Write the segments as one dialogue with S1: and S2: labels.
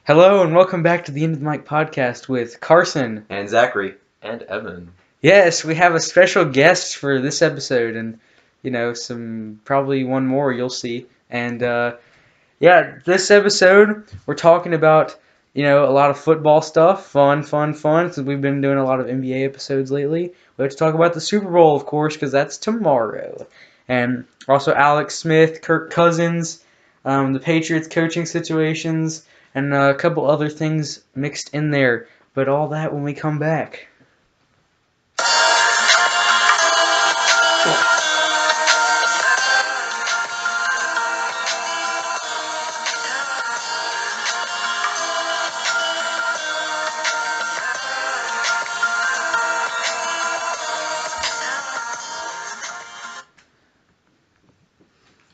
S1: Hello and welcome back to the End of the Mic podcast with Carson.
S2: And Zachary.
S3: And Evan.
S1: Yes, we have a special guest for this episode and, probably one more you'll see. And, this episode we're talking about, a lot of football stuff, fun, since we've been doing a lot of NBA episodes lately. We have to talk about the Super Bowl, of course, because that's tomorrow. And also Alex Smith, Kirk Cousins, the Patriots coaching situations, and a couple other things mixed in there. But all that when we come back.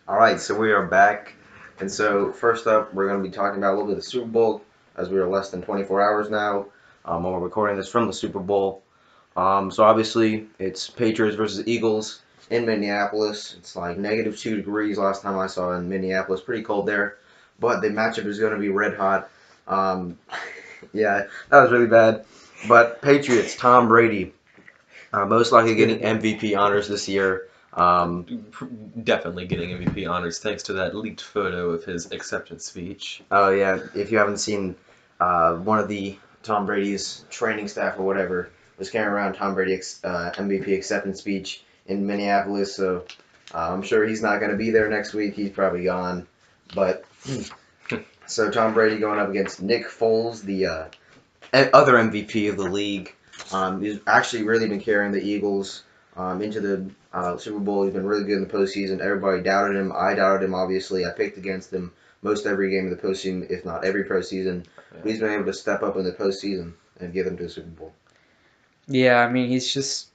S2: Alright, so we are back. And so, first up, we're going to be talking about a little bit of the Super Bowl, as we are less than 24 hours now when we're recording this from the Super Bowl. So, obviously, it's Patriots versus Eagles in Minneapolis. It's like -2 degrees last time I saw in Minneapolis. Pretty cold there. But the matchup is going to be red hot. Yeah, that was really bad. But Patriots, Tom Brady, most likely getting MVP honors this year.
S3: Definitely getting MVP honors thanks to that leaked photo of his acceptance speech.
S2: Oh yeah, if you haven't seen, one of the Tom Brady's training staff or whatever was carrying around Tom Brady MVP acceptance speech in Minneapolis. So I'm sure he's not going to be there next week. He's probably gone. But so Tom Brady going up against Nick Foles, the other MVP of the league. He's actually really been carrying the Eagles into the Super Bowl. He's been really good in the postseason. Everybody doubted him. I doubted him, obviously. I picked against him most every game of the postseason, if not every postseason.
S3: Yeah.
S2: He's been able to step up in the postseason and get them to the Super Bowl.
S1: Yeah, I mean, he's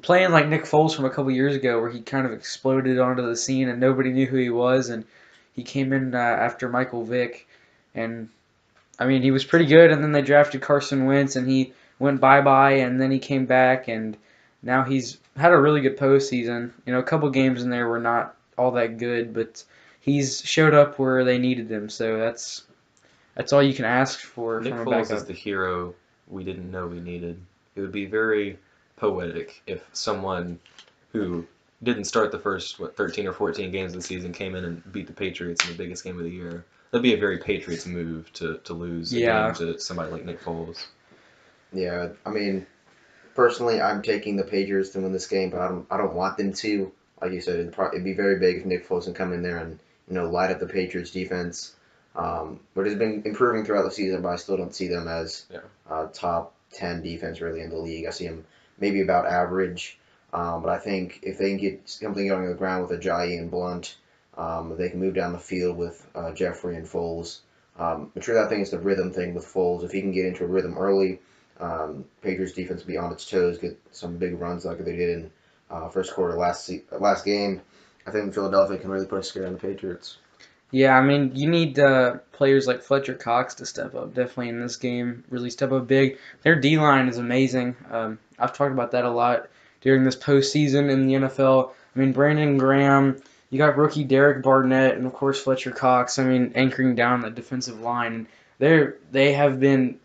S1: playing like Nick Foles from a couple years ago where he kind of exploded onto the scene and nobody knew who he was, and he came in after Michael Vick, and I mean, he was pretty good, and then they drafted Carson Wentz, and he went bye-bye, and then he came back, and now he's had a really good postseason. A couple games in there were not all that good, but he's showed up where they needed him, so that's all you can ask for
S3: Nick
S1: from a
S3: Foles
S1: backup.
S3: is the hero we didn't know we needed. It would be very poetic if someone who didn't start the first 13 or 14 games of the season came in and beat the Patriots in the biggest game of the year. That'd be a very Patriots move to lose a game to somebody like Nick Foles.
S2: Yeah, I mean, personally, I'm taking the Patriots to win this game, but I don't want them to. Like you said, it'd be very big if Nick Foles can come in there and light up the Patriots defense. But it's been improving throughout the season, but I still don't see them as top 10 defense really in the league. I see them maybe about average. But I think if they can get something going on the ground with Ajayi and Blunt, they can move down the field with Jeffrey and Foles. But sure, that thing is the rhythm thing with Foles. If he can get into a rhythm early, Patriots defense will be on its toes, get some big runs like they did in first quarter last game. I think Philadelphia can really put a scare on the Patriots.
S1: Yeah, I mean, you need players like Fletcher Cox to step up, definitely in this game, really step up big. Their D-line is amazing. I've talked about that a lot during this postseason in the NFL. I mean, Brandon Graham, you got rookie Derek Barnett, and of course Fletcher Cox, anchoring down the defensive line. They have been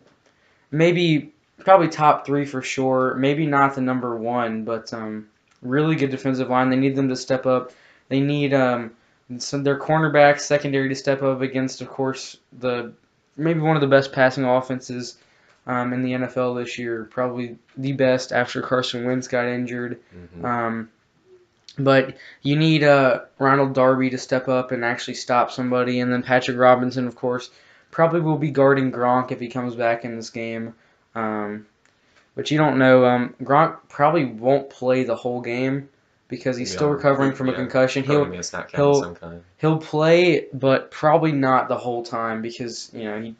S1: probably top 3 for sure, maybe not the number 1, but really good defensive line. They need them to step up. They need their cornerbacks, secondary to step up against, of course, maybe one of the best passing offenses in the NFL this year, probably the best after Carson Wentz got injured.
S3: Mm-hmm.
S1: But you need Ronald Darby to step up and actually stop somebody, and then Patrick Robinson, of course, probably will be guarding Gronk if he comes back in this game. But you don't know. Gronk probably won't play the whole game because he's still recovering from a concussion. He'll play, but probably not the whole time because he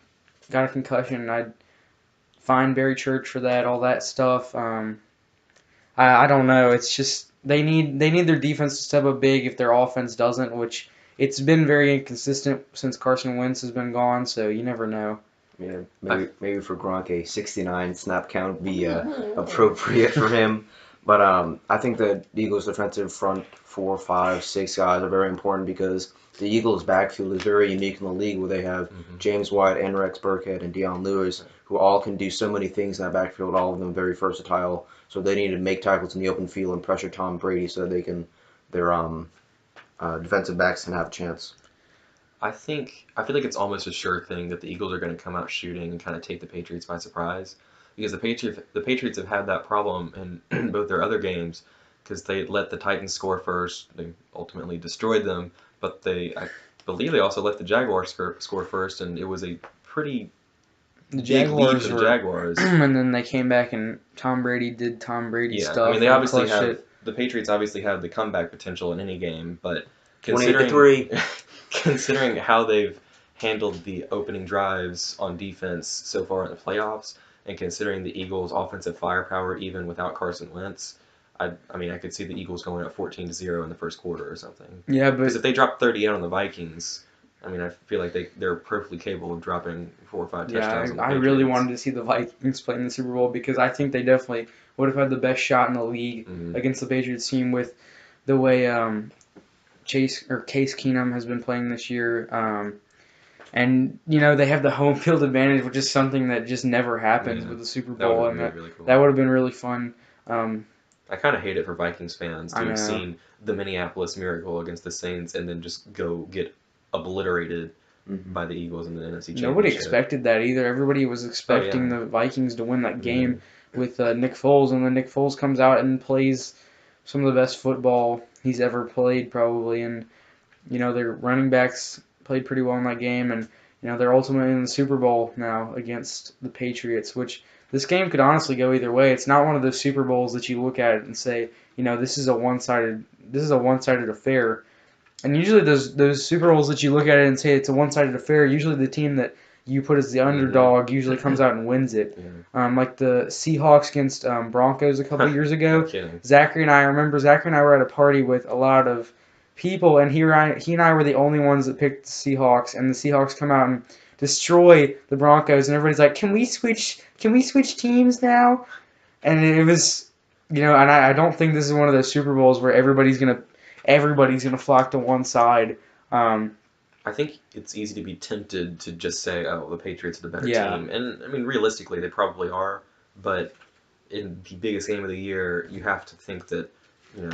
S1: got a concussion. I'd fine Barry Church for that, all that stuff. I don't know. It's just they need their defense to step up big if their offense doesn't, which it's been very inconsistent since Carson Wentz has been gone. So you never know.
S2: Yeah, maybe for Gronk a 69 snap count would be appropriate for him. But I think the Eagles' defensive front 4, 5, 6 guys are very important because the Eagles' backfield is very unique in the league where they have James White and Rex Burkhead and Deion Lewis, who all can do so many things in that backfield, all of them very versatile. So they need to make tackles in the open field and pressure Tom Brady so that their defensive backs can have a chance.
S3: I feel like it's almost a sure thing that the Eagles are going to come out shooting and kind of take the Patriots by surprise, because the Patriots have had that problem in both their other games, because they let the Titans score first, they ultimately destroyed them, but I believe they also let the Jaguars score first, and it was a pretty
S1: The
S3: big lead
S1: Jaguars
S3: for the
S1: were,
S3: Jaguars.
S1: and then they came back and Tom Brady did Tom Brady
S3: Yeah,
S1: stuff.
S3: I mean they
S1: and
S3: obviously
S1: clutched
S3: have
S1: it.
S3: the Patriots obviously have the comeback potential in any game, but
S2: 28-3.
S3: considering how they've handled the opening drives on defense so far in the playoffs, and considering the Eagles' offensive firepower even without Carson Wentz, I mean I could see the Eagles going up 14-0 in the first quarter or something.
S1: Yeah,
S3: Because
S1: but
S3: if they drop 38 on the Vikings, I mean I feel like they're perfectly capable of dropping 4 or 5 touchdowns on the
S1: I
S3: Patriots.
S1: really wanted to see the Vikings play in the Super Bowl because I think they definitely would have had the best shot in the league against the Patriots team with the way Case Keenum has been playing this year. And they have the home field advantage, which is something that just never happens with the Super
S3: That would
S1: Bowl,
S3: have
S1: and
S3: been really cool.
S1: that would have been really fun.
S3: I kind of hate it for Vikings fans to
S1: I
S3: have
S1: know.
S3: seen the Minneapolis Miracle against the Saints and then just go get obliterated by the Eagles in the NFC Championship.
S1: Nobody expected that either. Everybody was expecting the Vikings to win that game with Nick Foles, and then Nick Foles comes out and plays some of the best football he's ever played, probably. And their running backs played pretty well in that game, and they're ultimately in the Super Bowl now against the Patriots, which this game could honestly go either way. It's not one of those Super Bowls that you look at it and say, this is a one-sided affair. And usually those Super Bowls that you look at it and say it's a one-sided affair, usually the team that you put as the underdog usually comes out and wins it. Like the Seahawks against Broncos a couple years ago. Zachary and I were at a party with a lot of people, and he and I were the only ones that picked the Seahawks, and the Seahawks come out and destroy the Broncos, and everybody's like, "Can we switch teams now?" And it was, and I don't think this is one of those Super Bowls where everybody's gonna flock to one side.
S3: I think it's easy to be tempted to just say, "Oh, the Patriots are the better team," and I mean, realistically, they probably are. But in the biggest game of the year, you have to think that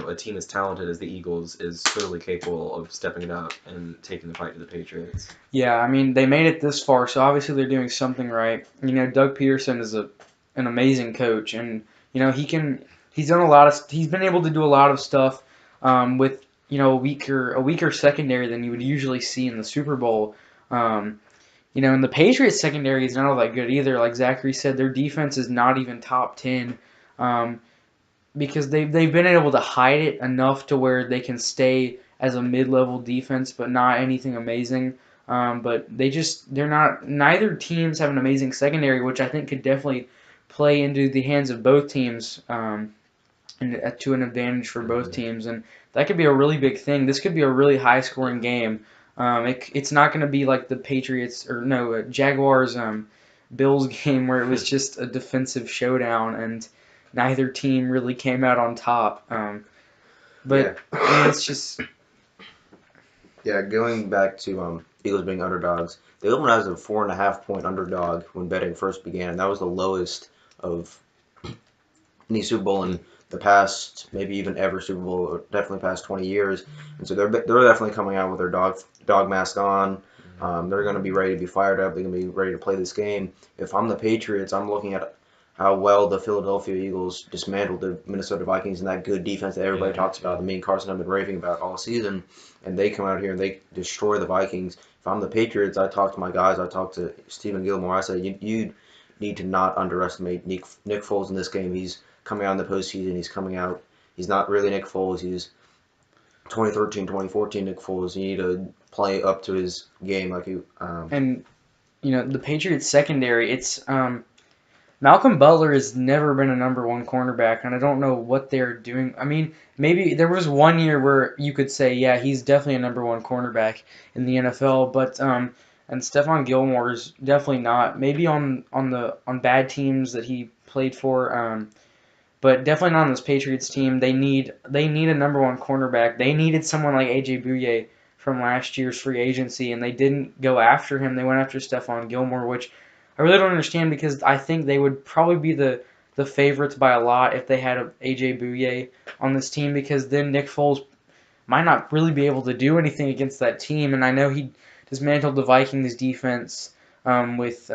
S3: a team as talented as the Eagles is totally capable of stepping it up and taking the fight to the Patriots.
S1: Yeah, I mean, they made it this far, so obviously they're doing something right. Doug Peterson is an amazing coach, and he's been able to do a lot of stuff with a weaker secondary than you would usually see in the Super Bowl. And the Patriots secondary is not all that good either. Like Zachary said, their defense is not even top 10. Because they've been able to hide it enough to where they can stay as a mid-level defense, but not anything amazing. But neither teams have an amazing secondary, which I think could definitely play into the hands of both teams and to an advantage for both teams. And that could be a really big thing. This could be a really high-scoring game. It's not going to be like the Patriots Jaguars Bills game where it was just a defensive showdown and neither team really came out on top. But I mean, it's just
S2: going back to Eagles being underdogs. They opened as a 4.5-point underdog when betting first began. That was the lowest of any Super Bowl in the past, maybe even ever Super Bowl, or definitely past 20 years. And so they're definitely coming out with their dog mask on. They're going to be ready to be fired up. They're going to be ready to play this game. If I'm the Patriots, I'm looking at how well the Philadelphia Eagles dismantled the Minnesota Vikings and that good defense that everybody talks about, that me and Carson have been raving about all season, and they come out here and they destroy the Vikings. If I'm the Patriots, I talk to my guys, I talk to Stephen Gilmore, I say, you need to not underestimate Nick Foles in this game. He's coming out in the postseason, he's not really Nick Foles, he's 2013, 2014 Nick Foles. You need to play up to his game like he...
S1: And, the Patriots secondary, it's... Malcolm Butler has never been a number one cornerback, and I don't know what they're doing. I mean, maybe there was one year where you could say, yeah, he's definitely a number one cornerback in the NFL, but and Stephon Gilmore is definitely not. Maybe on bad teams that he played for, but definitely not on this Patriots team. They need a number one cornerback. They needed someone like A.J. Bouye from last year's free agency, and they didn't go after him. They went after Stephon Gilmore, which I really don't understand because I think they would probably be the favorites by a lot if they had a A.J. Bouye on this team, because then Nick Foles might not really be able to do anything against that team. And I know he dismantled the Vikings defense with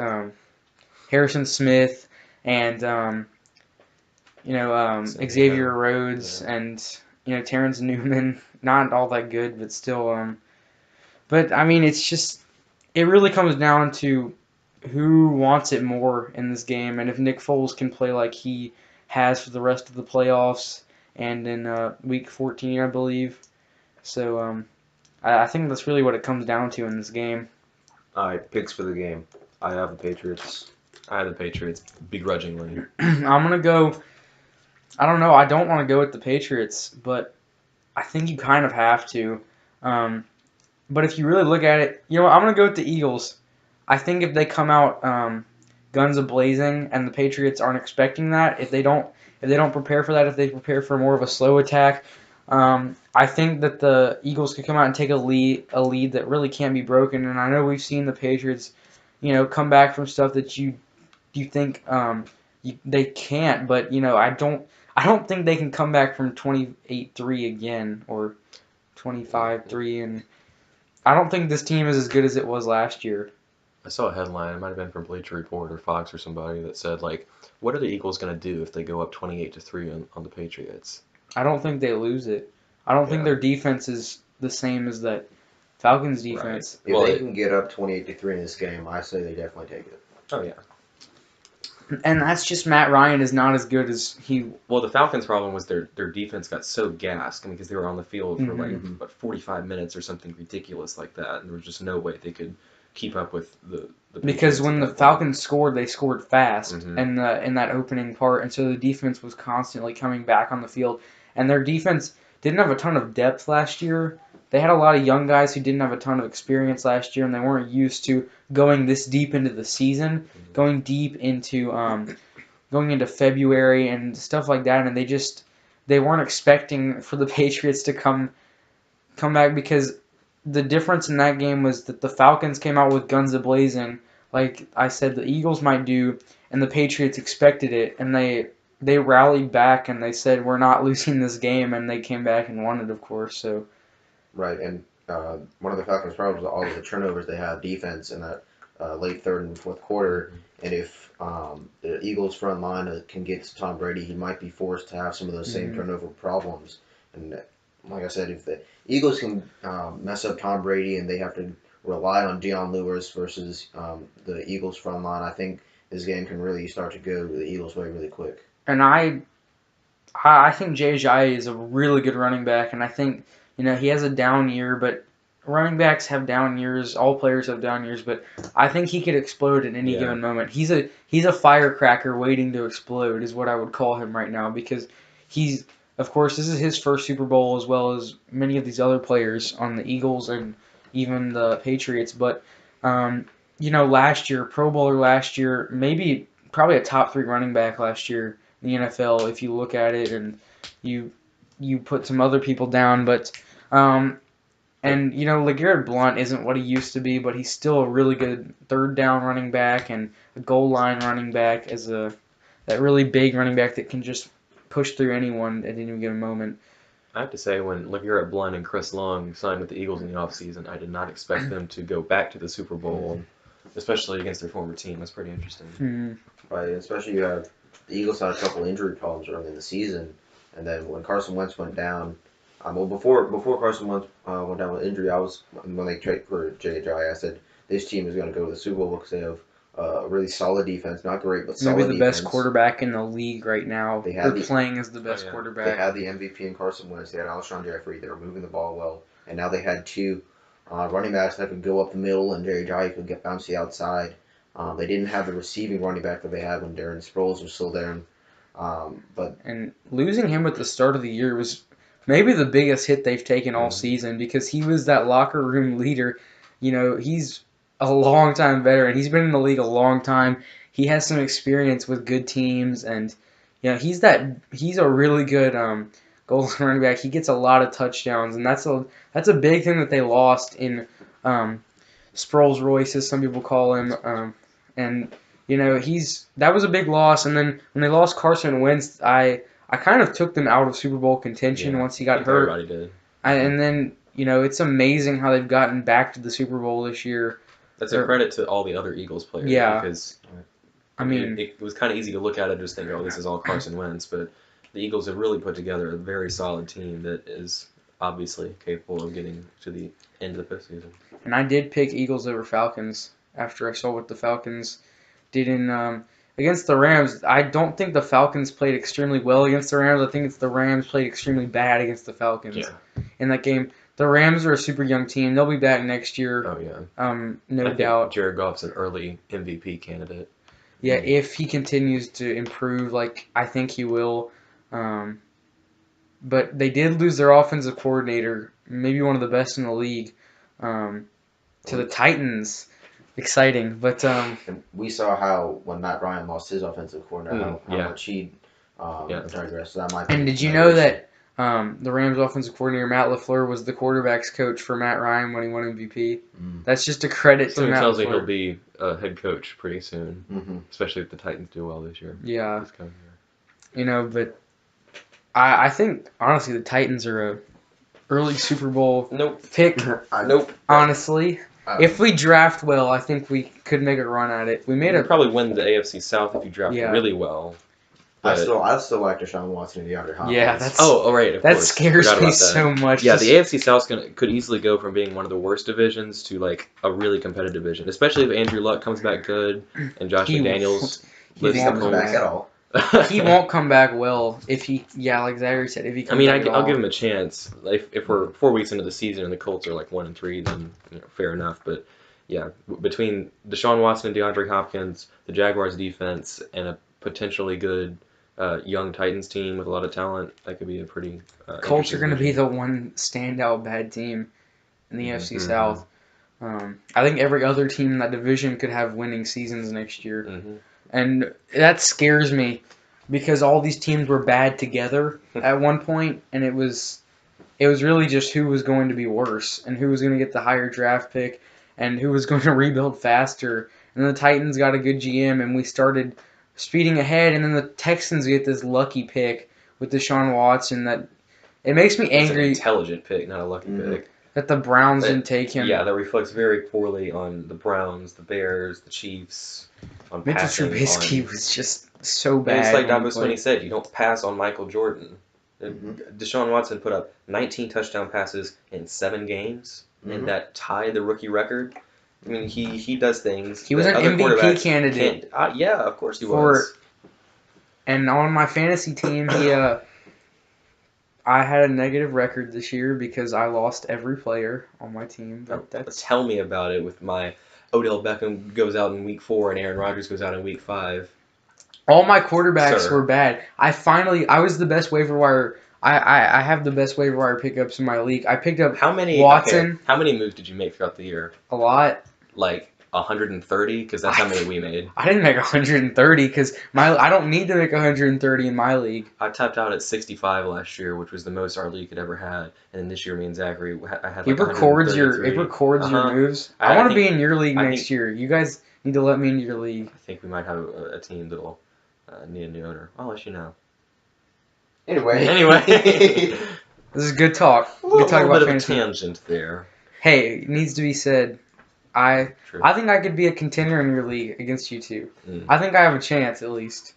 S1: Harrison Smith and Xavier Rhodes and Terrence Newman. Not all that good, but still. But I mean, it really comes down to who wants it more in this game, and if Nick Foles can play like he has for the rest of the playoffs and in Week 14, I believe. So I think that's really what it comes down to in this game.
S3: All right, picks for the game. I have the Patriots. I have the Patriots begrudgingly.
S1: I'm going to go, I don't know, I don't want to go with the Patriots, but I think you kind of have to. But if you really look at it, I'm going to go with the Eagles. I think if they come out guns a-blazing and the Patriots aren't expecting that, if they don't prepare for that, if they prepare for more of a slow attack, I think that the Eagles could come out and take a lead that really can't be broken. And I know we've seen the Patriots, come back from stuff that you think they can't. But I don't think they can come back from 28-3 again or 25-3. And I don't think this team is as good as it was last year.
S3: I saw a headline, it might have been from Bleacher Report or Fox or somebody, that said, what are the Eagles going to do if they go up 28-3 on the Patriots?
S1: I don't think they lose it. I don't think their defense is the same as that Falcons defense.
S2: Right. If they can get up 28-3 in this game, I say they definitely take it.
S3: Oh, yeah.
S1: And that's just Matt Ryan is not as good as he...
S3: Well, the Falcons' problem was their defense got so gassed because they were on the field for 45 minutes or something ridiculous like that, and there was just no way they could keep up with the
S1: because when the Falcons scored, they scored fast in that opening part, and so the defense was constantly coming back on the field. And their defense didn't have a ton of depth last year. They had a lot of young guys who didn't have a ton of experience last year, and they weren't used to going this deep into the season, going deep into going into February and stuff like that. And they weren't expecting for the Patriots to come back, because the difference in that game was that the Falcons came out with guns a-blazing, like I said the Eagles might do, and the Patriots expected it, and they rallied back and they said, we're not losing this game, and they came back and won it, of course. So
S2: right, and one of the Falcons' problems was all of the turnovers they had defense in that late third and fourth quarter. And if the Eagles' front line can get to Tom Brady, he might be forced to have some of those same turnover problems. And like I said, if the Eagles can mess up Tom Brady and they have to rely on Deion Lewis versus the Eagles' front line, I think this game can really start to go the Eagles' way really quick.
S1: And I think Jay Ajayi is a really good running back, and I think he has a down year, but running backs have down years. All players have down years, but I think he could explode at any given moment. He's a firecracker waiting to explode, is what I would call him right now, because of course, this is his first Super Bowl, as well as many of these other players on the Eagles and even the Patriots. But last year, Pro Bowler last year, probably a top 3 running back last year in the NFL, if you look at it and you put some other people down. But LeGarrette Blount isn't what he used to be, but he's still a really good third down running back and a goal line running back, that really big running back that can just push through anyone at any given moment.
S3: I have to say, when LeGarrette Blount and Chris Long signed with the Eagles in the offseason, I did not expect them to go back to the Super Bowl, especially against their former team. That's pretty interesting.
S2: Right, especially you have the Eagles had a couple injury problems early in the season, and then when Carson Wentz went down, before Carson Wentz went down with injury, when they traded for Jay Ajayi, I said this team is going to go to the Super Bowl because they have a really solid defense, not great, but solid
S1: maybe the
S2: defense.
S1: Best quarterback in the league right now. They're playing as the best quarterback.
S2: They had the MVP in Carson Wentz. They had Alshon Jeffrey. They were moving the ball well, and now they had 2 running backs that could go up the middle, and Jay Ajayi could get bounce the outside. They didn't have the receiving running back that they had when Darren Sproles was still there. And
S1: losing him at the start of the year was maybe the biggest hit they've taken all season, because he was that locker room leader. He's a long-time veteran. He's been in the league a long time. He has some experience with good teams, and Yeah, he's a really good goal line running back. He gets a lot of touchdowns, and that's a big thing that they lost in Sproles Royce, as some people call him. And that was a big loss. And then when they lost Carson Wentz, I kind of took them out of Super Bowl contention once he got hurt.
S3: Everybody did.
S1: And then it's amazing how they've gotten back to the Super Bowl this year.
S3: That's a credit to all the other Eagles players.
S1: Yeah.
S3: Because
S1: I mean,
S3: it was kind of easy to look at it and just think, oh, this is all Carson Wentz. But the Eagles have really put together a very solid team that is obviously capable of getting to the end of the postseason.
S1: And I did pick Eagles over Falcons after I saw what the Falcons did against the Rams. I don't think the Falcons played extremely well against the Rams. I think it's the Rams played extremely bad against the Falcons in that game. The Rams are a super young team. They'll be back next year.
S3: Oh, yeah.
S1: No doubt.
S3: Jared Goff's an early MVP candidate.
S1: Yeah, if he continues to improve, like I think he will. But they did lose their offensive coordinator, maybe one of the best in the league, to the Titans. Exciting, but
S2: we saw how when Matt Ryan lost his offensive coordinator, how much he digressed. So that might.
S1: And did you know that the Rams offensive coordinator Matt LaFleur was the quarterback's coach for Matt Ryan when he won MVP? That's just a credit to Matt LaFleur.
S3: Tells me he'll be a head coach pretty soon, especially if the Titans do well this year.
S1: Yeah, but I think honestly the Titans are a early Super Bowl pick.
S2: Nope.
S1: Honestly. If we draft well, I think we could make a run at it.
S3: We'd probably win the AFC South if you draft really well.
S2: I still like Deshaun Watson and DeAndre Hopkins.
S1: Yeah, that's
S3: right.
S1: That scares me so much.
S3: Yeah, the AFC South could easily go from being one of the worst divisions to like a really competitive division, especially if Andrew Luck comes back good and Josh McDaniels.
S2: He comes back at all.
S1: He won't come back well if he. Yeah, like Zachary said, if he. Comes back
S3: I'll give him a chance. If we're 4 weeks into the season and the Colts are like 1-3, then fair enough. But yeah, between Deshaun Watson and DeAndre Hopkins, the Jaguars defense, and a potentially good young Titans team with a lot of talent, that could be a pretty.
S1: Colts are going to be the one standout bad team in the AFC South. I think every other team in that division could have winning seasons next year. And that scares me because all these teams were bad together at one point, and it was really just who was going to be worse and who was going to get the higher draft pick and who was going to rebuild faster. And the Titans got a good GM, and we started speeding ahead, and then the Texans get this lucky pick with Deshaun Watson. That it makes me angry.
S3: It's an intelligent pick, not a lucky pick.
S1: That the Browns didn't take him.
S3: Yeah, that reflects very poorly on the Browns, the Bears, the Chiefs.
S1: Mitchell Trubisky was just so bad.
S3: And it's like Dabo Swinney said, you don't pass on Michael Jordan. Deshaun Watson put up 19 touchdown passes in 7 games, and that tied the rookie record. I mean, he does things.
S1: He was an MVP candidate.
S3: Yeah, of course he was.
S1: And on my fantasy team, I had a negative record this year because I lost every player on my team. But
S3: tell me about it with my Odell Beckham goes out in week 4 and Aaron Rodgers goes out in week 5.
S1: All my quarterbacks were bad. I was the best waiver wire. I have the best waiver wire pickups in my league. I picked up Watson.
S3: Okay, how many moves did you make throughout the year?
S1: A lot.
S3: Like 130? Because that's how many we made.
S1: I didn't make 130 because I don't need to make 130 in my league.
S3: I tapped out at 65 last year, which was the most our league had ever had. And this year, me and Zachary, I had like
S1: it records your moves. I want to be in your league next year. You guys need to let me into your league.
S3: I think we might have a team that'll need a new owner. I'll let you know.
S2: Anyway.
S1: This is good talk.
S3: Good talk about fantasy. A tangent there.
S1: Hey, it needs to be said. I think I could be a contender in your league against you two. I think I have a chance at least.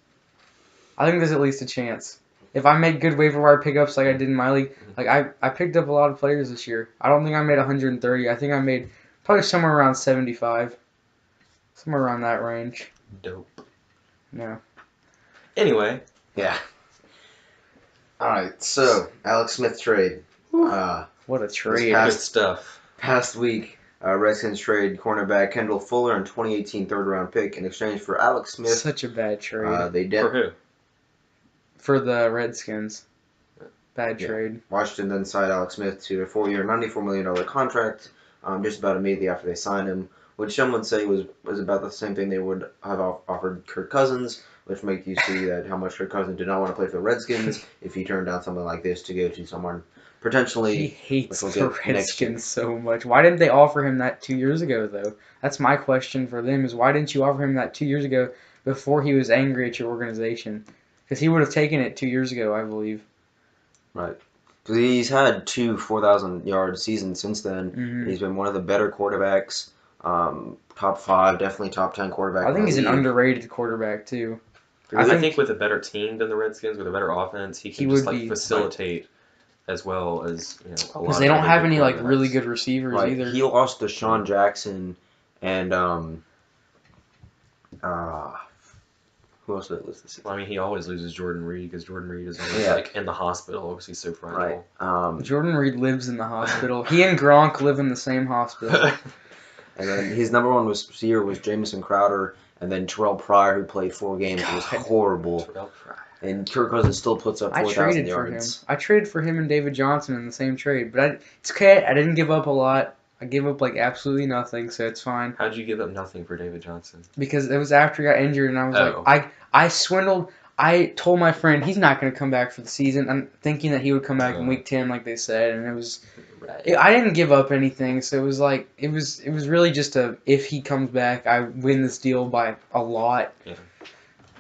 S1: I think there's at least a chance. If I make good waiver wire pickups like I did in my league, like I picked up a lot of players this year. I don't think I made 130. I think I made probably somewhere around 75. Somewhere around that range.
S3: Dope.
S1: Yeah.
S3: Anyway.
S2: Yeah. Alright, so, Alex Smith trade.
S1: What a trade.
S3: Good stuff.
S2: Past week, Redskins trade cornerback Kendall Fuller and 2018 third-round pick in exchange for Alex Smith.
S1: Such a bad trade.
S2: They did.
S3: For who?
S1: For the Redskins. Bad trade.
S2: Washington then signed Alex Smith to a 4-year, $94 million contract just about immediately after they signed him. which some would say was about the same thing they would have offered Kirk Cousins, which makes you see that how much Kirk Cousins did not want to play for the Redskins if he turned down something like this to go to someone
S1: He
S2: potentially,
S1: hates
S2: which we'll
S1: the
S2: get next year.
S1: Redskins so much. Why didn't they offer him that 2 years ago, though? That's my question for them, is why didn't you offer him that 2 years ago before he was angry at your organization? Because he would have taken it 2 years ago, I believe.
S2: Right. Because he's had 2 4,000-yard seasons since then.
S1: Hmm
S2: He's been one of the better quarterbacks, top 5, definitely top 10 quarterback.
S1: I think he's
S2: in
S1: an
S2: the league.
S1: underrated quarterback, too.
S3: I think with a better team than the Redskins, with a better offense, he can just like facilitate as well as a lot.
S1: Because they don't have any like
S3: quarterbacks.
S1: really good receivers
S2: Right.
S1: either.
S2: He lost to Deshaun Jackson and who else did I lose this season?
S3: Well, I mean, he always loses Jordan Reed because Jordan Reed is always like in the hospital because he's so fragile.
S2: Right.
S1: Jordan Reed lives in the hospital. He and Gronk live in the same hospital.
S2: And then his number one receiver was Jamison Crowder, and then Terrell Pryor, who played 4 games, was horrible. And Kirk Cousins still puts up 4,000 yards.
S1: I traded for him and David Johnson in the same trade, but it's okay. I didn't give up a lot. I gave up like absolutely nothing, so it's fine.
S3: How'd you give up nothing for David Johnson?
S1: Because it was after he got injured, and I was I swindled. I told my friend he's not going to come back for the season. I'm thinking that he would come back in week 10, like they said, and it was. I didn't give up anything, so it was like it was really just if he comes back, I win this deal by a lot.
S3: Yeah.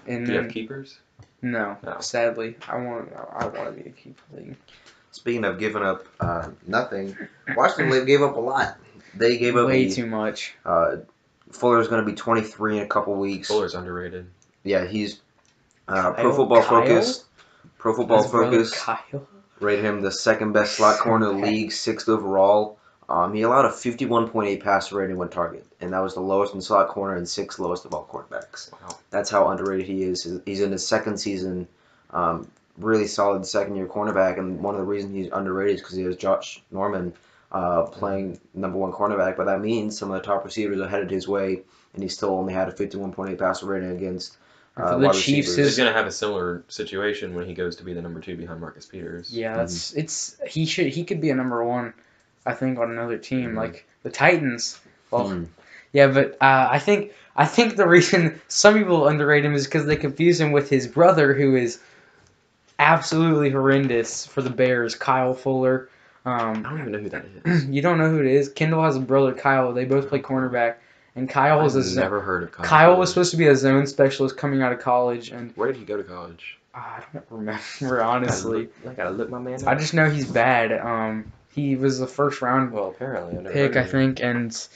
S1: And
S3: do you have keepers?
S1: No, sadly, I want to be a keeper league.
S2: Speaking of giving up nothing, Washington gave up a lot. They gave up
S1: way too much.
S2: Fuller's going to be 23 in a couple weeks.
S3: Fuller's underrated.
S2: Yeah, he's Pro Football Focus. Pro Football Focus rated him the second best slot corner in the league, 6th overall. He allowed a 51.8 passer rating when target, and that was the lowest in slot corner and 6th lowest of all quarterbacks.
S3: Wow. That's
S2: how underrated he is. He's in his second season, really solid second-year cornerback, and one of the reasons he's underrated is because he has Josh Norman playing number 1 cornerback, but that means some of the top receivers are headed his way, and he still only had a 51.8 passer rating against
S1: for the Chiefs.
S3: He's going to have a similar situation when he goes to be the number 2 behind Marcus Peters.
S1: Yeah, he could be a number 1. I think on another team like the Titans. Well, yeah, but I think the reason some people underrate him is because they confuse him with his brother, who is absolutely horrendous for the Bears, Kyle Fuller.
S3: I don't even know who that is.
S1: You don't know who it is? Kendall has a brother, Kyle. They both play cornerback, and Kyle was
S3: never heard of Kyle.
S1: Kyle was supposed to be a zone specialist coming out of college, and
S3: where did he go to college?
S1: I don't remember honestly.
S3: I gotta look my man up.
S1: I just know he's bad. He was the first round pick, I think, and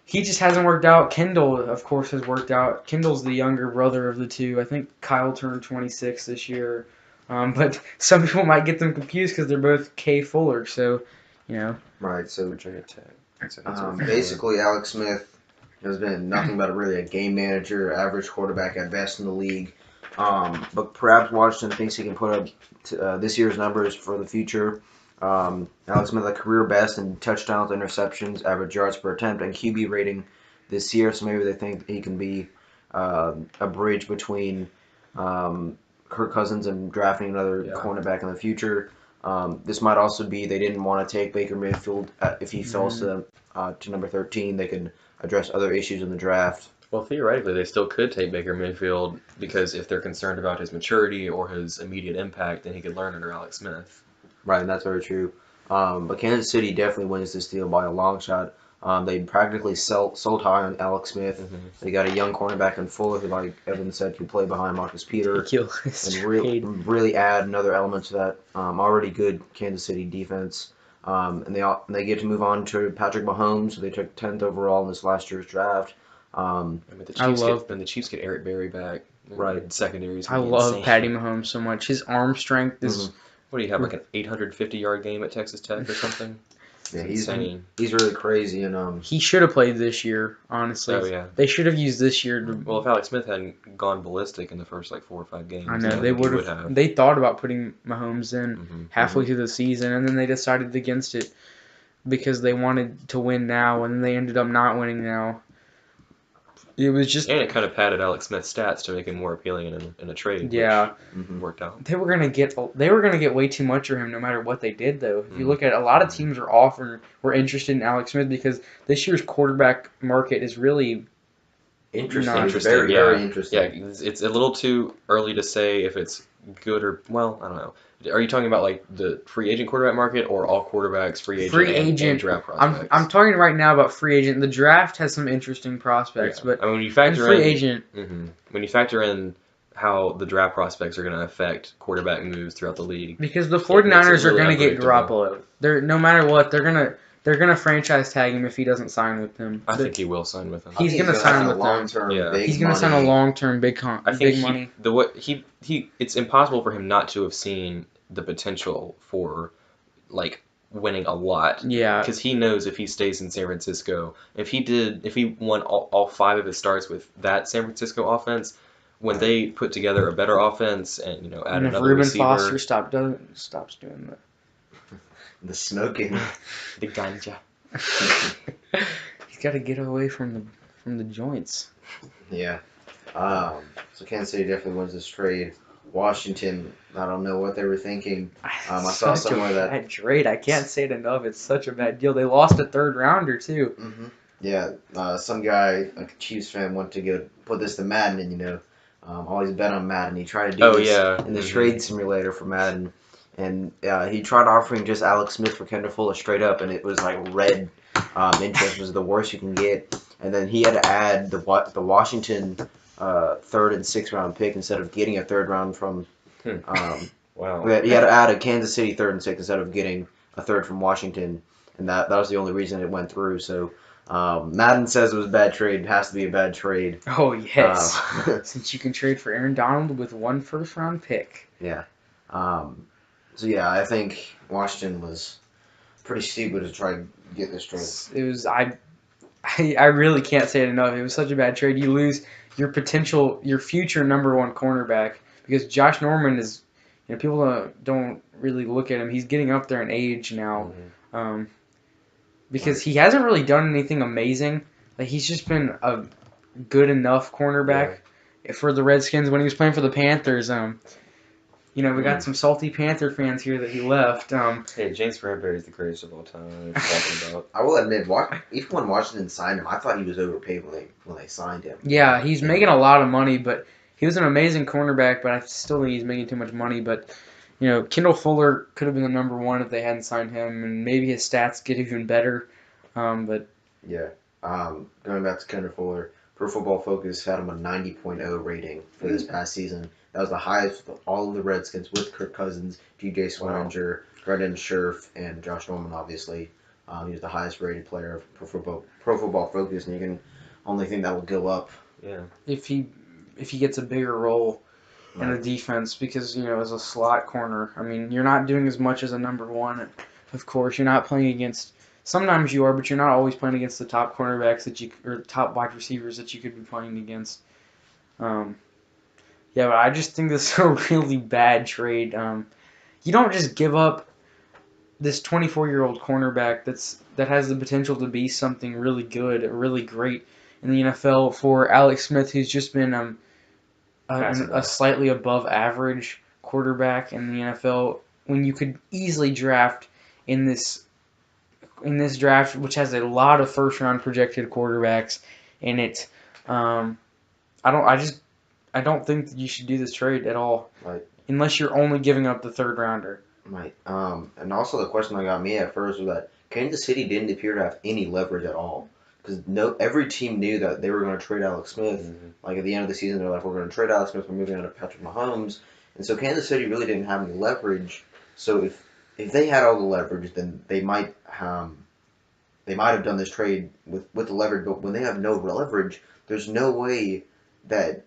S1: he just hasn't worked out. Kendall, of course, has worked out. Kendall's the younger brother of the two. I think Kyle turned 26 this year. But some people might get them confused because they're both K. Fuller, so,
S2: Right, so
S3: Tech.
S2: basically Alex Smith has been nothing but really a game manager, average quarterback at best in the league. But perhaps Washington thinks he can put up this year's numbers for the future. Alex Smith a career best in touchdowns, interceptions, average yards per attempt, and QB rating this year. So maybe they think he can be a bridge between Kirk Cousins and drafting another cornerback in the future. This might also be they didn't want to take Baker Mayfield if he falls to number 13. They could address other issues in the draft.
S3: Well, theoretically, they still could take Baker Mayfield because if they're concerned about his maturity or his immediate impact, then he could learn under Alex Smith.
S2: Right, and that's very true. But Kansas City definitely wins this deal by a long shot. They practically sold high on Alex Smith.
S3: Mm-hmm.
S2: They got a young cornerback in Fuller, who, like Evan said, can play behind Marcus Peters. And really add another element to that already good Kansas City defense. And they get to move on to Patrick Mahomes, who they took 10th overall in this last year's draft.
S3: When the Chiefs get Eric Berry back,
S2: right?
S3: Secondaries.
S1: I love Patty Mahomes so much. His arm strength is.
S3: What do you have, like an 850-yard game at Texas Tech or something?
S2: Yeah, he's really crazy, and
S1: he should have played this year. Honestly,
S3: oh yeah,
S1: they should have used this year.
S3: Well, if Alex Smith hadn't gone ballistic in the first 4 or 5 games,
S1: I know they would have. They thought about putting Mahomes in halfway through the season, and then they decided against it because they wanted to win now, and then they ended up not winning now. It was just
S3: And it kind of padded Alex Smith's stats to make him more appealing in a trade,
S1: yeah.
S3: which worked out.
S1: They were gonna get way too much for him no matter what they did though. If you look at a lot of teams were interested in Alex Smith because this year's quarterback market is really
S2: Interesting.
S1: not-
S2: It's very, very interesting.
S3: Yeah, it's a little too early to say if it's good or well. I don't know. Are you talking about like the free agent quarterback market or all quarterbacks, free agent, and draft prospects?
S1: I'm talking right now about free agent. The draft has some interesting prospects,
S3: Yeah.
S1: but
S3: I mean, when you factor
S1: free
S3: in
S1: agent,
S3: when you factor in how the draft prospects are going to affect quarterback moves throughout the league,
S1: because the
S3: makes it
S1: 49ers are
S3: really
S1: going to get
S3: unpredictable.
S1: Garoppolo. They're no matter what, they're gonna franchise tag him if he doesn't sign with them.
S3: I think he will sign with them.
S2: I think
S1: He's gonna sign with them.
S2: long-term,
S3: Yeah.
S2: big
S1: He's gonna
S2: money.
S1: sign a long-term
S3: I think
S1: big money.
S3: It's impossible for him not to have seen the potential for like winning a lot.
S1: Yeah,
S3: Because he knows if he stays in San Francisco, if he won all 5 of his starts with that San Francisco offense, when they put together a better offense and add
S1: and if
S3: another
S1: Reuben
S3: receiver,
S1: Foster stops doing that.
S2: The smoking.
S3: the ganja.
S1: He's got to get away from the joints.
S2: Yeah. So Kansas City definitely wins this trade. Washington, I don't know what they were thinking. I saw
S1: Such
S2: somewhere
S1: a
S2: that.
S1: bad trade. I can't say it enough. It's such a bad deal. They lost a third rounder too.
S2: Yeah, some guy, like a Chiefs fan, went to put this to Madden, and always bet on Madden. He tried to do this in the trade simulator for Madden, and he tried offering just Alex Smith for Kendall Fuller straight up, and it was like red interest was the worst you can get, and then he had to add the Washington 3rd and 6th round pick instead of getting a 3rd round from.
S3: Wow.
S2: He had to add a Kansas City 3rd and 6th instead of getting a 3rd from Washington, and that was the only reason it went through. So. Madden says it was a bad trade. It has to be a bad trade.
S1: Oh yes, since you can trade for Aaron Donald with 1 first-round pick.
S2: Yeah. So yeah, I think Washington was pretty stupid to try to get this trade.
S1: It was I really can't say it enough. It was such a bad trade. You lose your future number 1 cornerback because Josh Norman is, people don't really look at him. He's getting up there in age now. Because he hasn't really done anything amazing. Like he's just been a good enough cornerback for the Redskins when he was playing for the Panthers. We got some salty Panther fans here that he left.
S3: Hey, James Bradbury is the greatest of all time. Talking about.
S2: I will admit, even when Washington signed him, I thought he was overpaid when they signed him.
S1: Yeah, he's making a lot of money, but he was an amazing cornerback. But I still think he's making too much money. But Kendall Fuller could have been the number 1 if they hadn't signed him, and maybe his stats get even better. But
S2: yeah, going back to Kendall Fuller, Pro Football Focus had him a 90.0 rating for this past season. That was the highest of all of the Redskins with Kirk Cousins, G.J. Swearinger, Brendan Scherf, and Josh Norman. Obviously, he was the highest rated player of Pro Football Focus, and you can only think that will go up.
S3: Yeah.
S1: If he gets a bigger role. In the defense, because as a slot corner, I mean, you're not doing as much as a number 1. Of course, you're not playing against. Sometimes you are, but you're not always playing against the top cornerbacks or top wide receivers that you could be playing against. Yeah, but I just think this is a really bad trade. You don't just give up this 24-year-old cornerback that has the potential to be something really good, really great in the NFL for Alex Smith, who's just been a slightly above average quarterback in the NFL, when you could easily draft in this draft, which has a lot of first round projected quarterbacks in it. I don't think that you should do this trade at all,
S2: Right.
S1: Unless you're only giving up the 3rd rounder.
S2: Right. And also the question that got me at first was that Kansas City didn't appear to have any leverage at all. Because every team knew that they were going to trade Alex Smith. Like at the end of the season, they're like, we're going to trade Alex Smith. We're moving on to Patrick Mahomes. And so Kansas City really didn't have any leverage. So if they had all the leverage, then they might have done this trade with the leverage. But when they have no leverage, there's no way that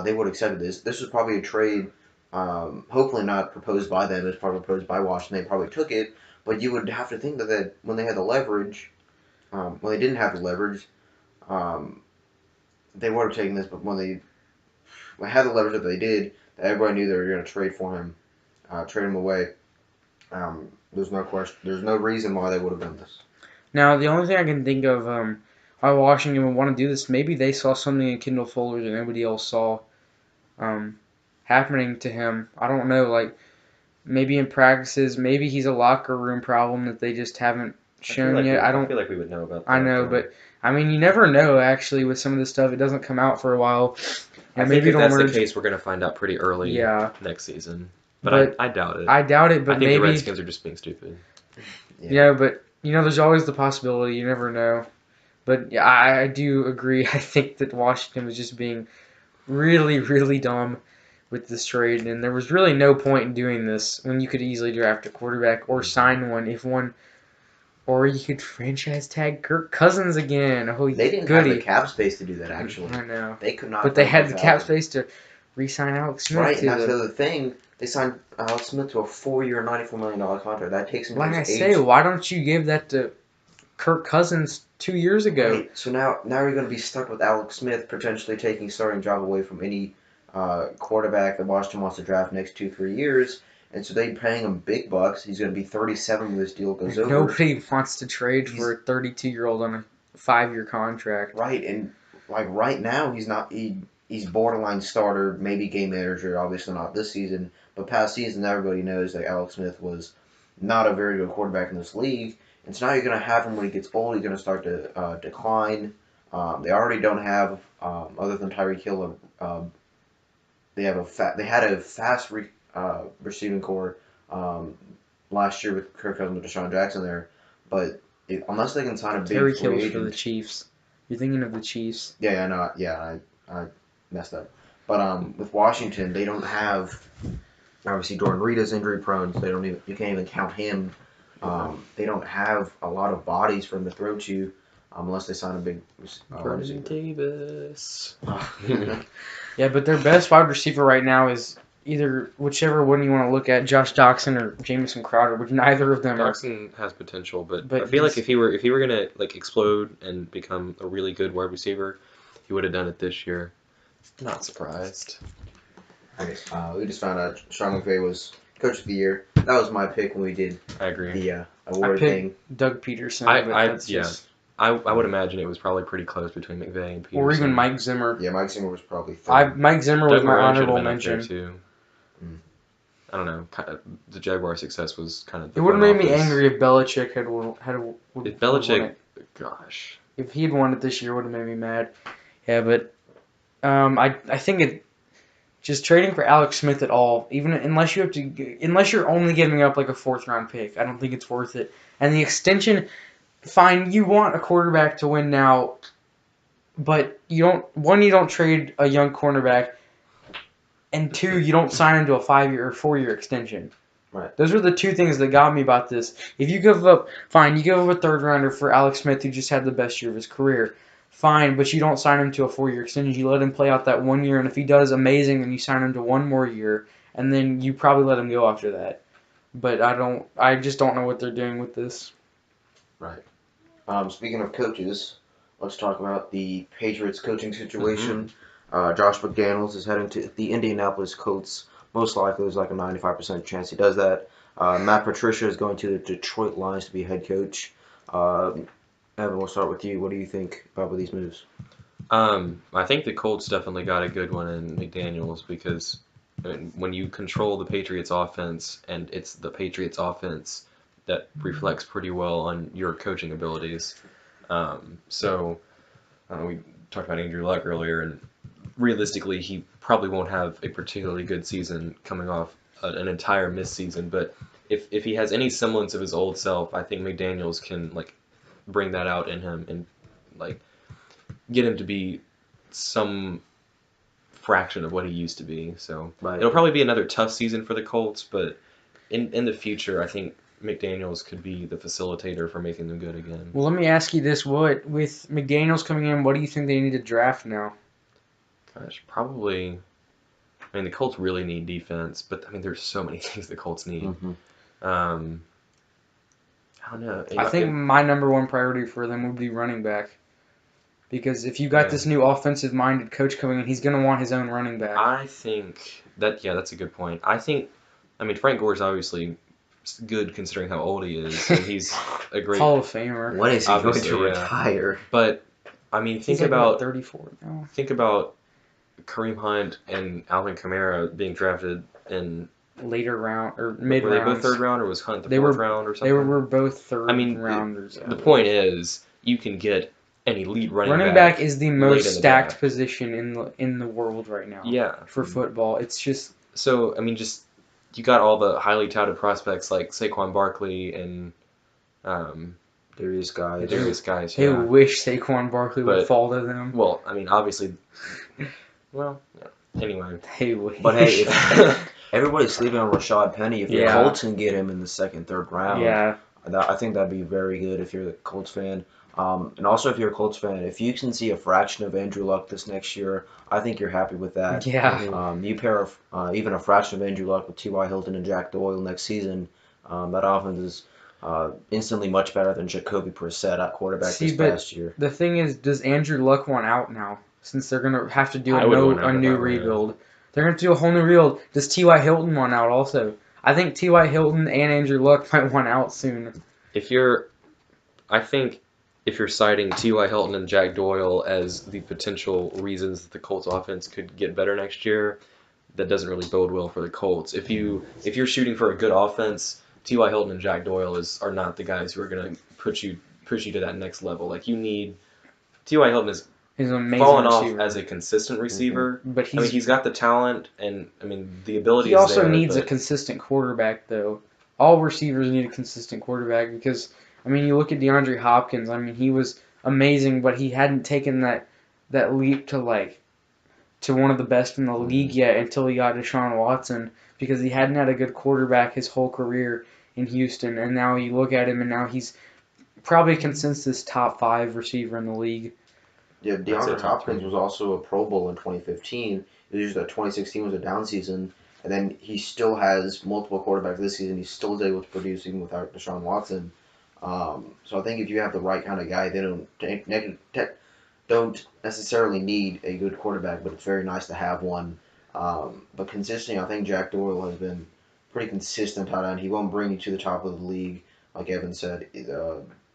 S2: they would have accepted this. This was probably a trade, hopefully not proposed by them. It was probably proposed by Washington. They probably took it. But you would have to think that when they had the leverage. When they didn't have the leverage, they would have taken this. But when they had the leverage that they did, that everybody knew they were going to trade for him, trade him away. There's no question. There's no reason why they would have done this.
S1: Now, the only thing I can think of why Washington would want to do this. Maybe they saw something in Kendall Fuller that nobody else saw happening to him. I don't know. Like, maybe in practices, maybe he's a locker room problem that they just haven't shown yet. I
S3: feel like we would know about that.
S1: I know, but I mean, you never know. Actually, with some of this stuff, it doesn't come out for a while.
S3: I think if that's the case, we're going to find out pretty early next season. But I doubt it.
S1: I doubt it, but
S3: I think
S1: maybe
S3: the Redskins are just being stupid.
S1: Yeah, but there's always the possibility. You never know. But yeah, I do agree. I think that Washington was just being really, really dumb with this trade, and there was really no point in doing this when you could easily draft a quarterback or sign one if one, or you could franchise tag Kirk Cousins again. Oh,
S2: They didn't have the cap space to do that, actually.
S1: I know.
S2: They could not.
S1: But they had the cap space to re-sign Alex Smith.
S2: Right, and that's the other thing. They signed Alex Smith to a 4-year, $94 million contract. That takes him to his age.
S1: Like I say, why don't you give that to Kirk Cousins 2 years ago?
S2: Right. So now you're going to be stuck with Alex Smith potentially taking starting job away from any quarterback that Washington wants to draft next 2-3 years. And so they're paying him big bucks. He's going to be 37 when this deal goes over.
S1: Nobody wants to trade for a 32-year-old on a 5-year contract.
S2: Right, and like right now he's not. He's borderline starter, maybe game manager. Obviously not this season, but past seasons everybody knows that Alex Smith was not a very good quarterback in this league. And so now you're going to have him when he gets old. He's going to start to decline. They already don't have, other than Tyreek Hill, they had a fast receiving core last year with Kirk Cousins with Deshaun Jackson there. But unless they can sign a big
S1: Tyreek
S2: free
S1: Hill's
S2: agent,
S1: for the Chiefs. You're thinking of the Chiefs.
S2: Yeah, I know. Yeah, I messed up. But with Washington, they don't have. Obviously, Jordan Reed is injury prone, so you can't even count him. They don't have a lot of bodies for him to throw to, unless they sign a big.
S3: Vernon Davis.
S1: Yeah, but their best wide receiver right now is either whichever one you want to look at, Josh Doxson or Jamison Crowder, which neither of them
S3: Doxson has potential, but I feel like if he were gonna like explode and become a really good wide receiver, he would have done it this year. Not surprised.
S2: Okay, we just found out Sean McVay was Coach of the Year. That was my pick when we did
S3: I agree.
S2: the award thing.
S1: Doug Peterson.
S3: I would imagine it was probably pretty close between McVay and Peterson.
S1: Or even Mike Zimmer.
S2: Yeah, Mike Zimmer was probably third.
S1: Mike Zimmer was my honorable mention.
S3: Too. I don't know. The Jaguar success was kind of.
S1: It would have made me angry if Belichick had
S3: if Belichick, gosh,
S1: if he had won it this year, it would have made me mad. Yeah, but I think it just trading for Alex Smith at all, even unless you're only giving up like a 4th-round pick, I don't think it's worth it. And the extension, fine, you want a quarterback to win now, but you don't trade a young cornerback. And 2, you don't sign him to a 5-year or 4-year extension.
S2: Right.
S1: Those are the 2 things that got me about this. If you give up, fine, you give up a 3rd-rounder for Alex Smith, who just had the best year of his career. Fine, but you don't sign him to a 4-year extension. You let him play out that 1 year, and if he does amazing, then you sign him to 1 more year, and then you probably let him go after that. But I just don't know what they're doing with this.
S2: Right. Speaking of coaches, let's talk about the Patriots coaching situation.
S3: Mm-hmm.
S2: Josh McDaniels is heading to the Indianapolis Colts. Most likely, there's like a 95% chance he does that. Matt Patricia is going to the Detroit Lions to be head coach. Evan, we'll start with you. What do you think about these moves?
S3: I think the Colts definitely got a good one in McDaniels because when you control the Patriots offense and it's the Patriots offense, that reflects pretty well on your coaching abilities. So we talked about Andrew Luck earlier, and realistically, he probably won't have a particularly good season coming off an entire missed season. But if he has any semblance of his old self, I think McDaniels can like bring that out in him and like get him to be some fraction of what he used to be. So It'll probably be another tough season for the Colts, but in the future, I think McDaniels could be the facilitator for making them good again.
S1: Well, let me ask you this: with McDaniels coming in, what do you think they need to draft now?
S3: Gosh, probably. I mean, the Colts really need defense, but I mean, there's so many things the Colts need.
S2: Mm-hmm.
S3: I don't know.
S1: I think my number 1 priority for them would be running back. Because if you got this new offensive-minded coach coming in, he's going to want his own running back.
S3: I think that's a good point. I mean, Frank Gore's obviously good considering how old he is, and he's a great
S1: Hall of Famer.
S2: When is he going to retire?
S3: But I mean,
S1: He's
S3: think
S1: like,
S3: about
S1: what, 34 now.
S3: Kareem Hunt and Alvin Kamara being drafted in
S1: Later round or mid
S3: were they both
S1: rounds.
S3: third round or was Hunt the
S1: They
S3: fourth
S1: were-
S3: round or
S1: They
S3: something?
S1: were both third
S3: I mean,
S1: rounders.
S3: the point is you can get an elite
S1: Running back is the
S3: late
S1: most
S3: in the
S1: stacked
S3: draft.
S1: position in the world right now.
S3: Yeah.
S1: For football, it's just
S3: So I mean, just you got all the highly touted prospects like Saquon Barkley and
S2: Darius guys.
S3: Darius guys.
S1: they
S3: Yeah.
S1: wish Saquon Barkley would
S3: But-
S1: fall to them.
S3: Well, I mean, obviously. Well, yeah. Anyway.
S1: They wish.
S2: But hey, if everybody's sleeping on Rashad Penny, if the
S1: Yeah.
S2: Colts can get him in the second, third round,
S1: yeah,
S2: I think that'd be very good if you're the Colts fan. And also, if you're a Colts fan, if you can see a fraction of Andrew Luck this next year, I think you're happy with that.
S1: yeah.
S2: You pair even a fraction of Andrew Luck with T.Y. Hilton and Jack Doyle next season, that offense is instantly much better than Jacoby Brissett at quarterback
S1: See,
S2: this
S1: but-
S2: past year.
S1: The thing is, does Andrew Luck want out now? Since they're gonna have to do
S3: I would want
S1: a
S3: out
S1: new
S3: if I were him.
S1: rebuild, they're gonna have to do a whole new rebuild. Does T.Y. Hilton want out also? I think T.Y. Hilton and Andrew Luck might want out soon.
S3: I think if you're citing T.Y. Hilton and Jack Doyle as the potential reasons that the Colts offense could get better next year, that doesn't really bode well for the Colts. If you're shooting for a good offense, T.Y. Hilton and Jack Doyle are not the guys who are going to push you to that next level. Like you need T.Y. Hilton is
S1: He's an amazing
S3: fallen
S1: receiver.
S3: off as a consistent receiver.
S1: But
S3: I mean, he's got the talent and I mean the ability.
S1: he
S3: is
S1: also
S3: there,
S1: needs a
S3: but-
S1: consistent quarterback, though. All receivers need a consistent quarterback because, I mean, you look at DeAndre Hopkins. I mean, he was amazing, but he hadn't taken that leap to one of the best in the league yet until he got Deshaun Watson because he hadn't had a good quarterback his whole career in Houston. And now you look at him, and now he's probably a consensus top 5 receiver in the league.
S2: Yeah,
S3: I'd say
S2: DeAndre
S3: top
S2: Hopkins
S3: 3.
S2: was also a Pro Bowl in 2015. It was just that 2016 was a down season, and then he still has multiple quarterbacks this season. He's still able to produce even without Deshaun Watson. So I think if you have the right kind of guy, they don't necessarily need a good quarterback, but it's very nice to have one. But consistently, I think Jack Doyle has been pretty consistent tight end. He won't bring you to the top of the league, like Evan said.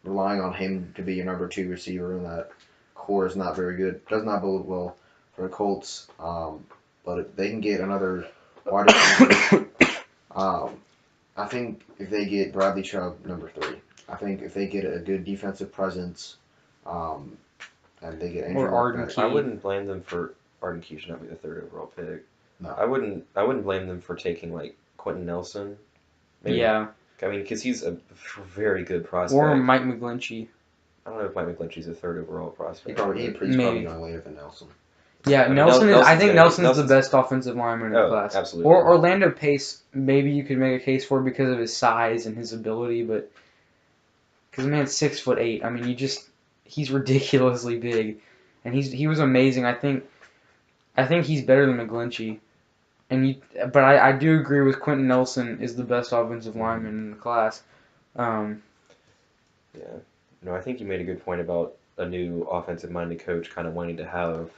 S2: Relying on him to be your number 2 receiver in that core is not very good. Does not bode well for the Colts. But if they can get another wide receiver, I think if they get Bradley Chubb, number 3. I think if they get a good defensive presence, and they get Andrew
S1: Or
S2: Luck
S1: Arden
S2: back-
S1: Key.
S3: I wouldn't blame them for Arden Key should not be the 3rd overall pick.
S2: No.
S3: I wouldn't blame them for taking like Quentin Nelson. Maybe.
S1: Yeah.
S3: I mean, because he's a very good prospect.
S1: Or Mike McGlinchey.
S3: I don't know if Mike McGlinchey's a 3rd overall prospect.
S2: He's probably
S1: Maybe.
S2: going later than Nelson.
S1: Yeah,
S3: I mean,
S1: Nelson is. I think
S3: Nelson's
S1: Nelson's the best offensive lineman in the
S3: Oh,
S1: class.
S3: absolutely.
S1: Or Orlando Pace, maybe you could make a case for because of his size and his ability, but because the man's 6'8". I mean, he's ridiculously big, and he was amazing. I think he's better than McGlinchey, but I do agree with Quentin Nelson is the best offensive lineman in the class.
S3: Yeah. No, I think you made a good point about a new offensive-minded coach kind of wanting to have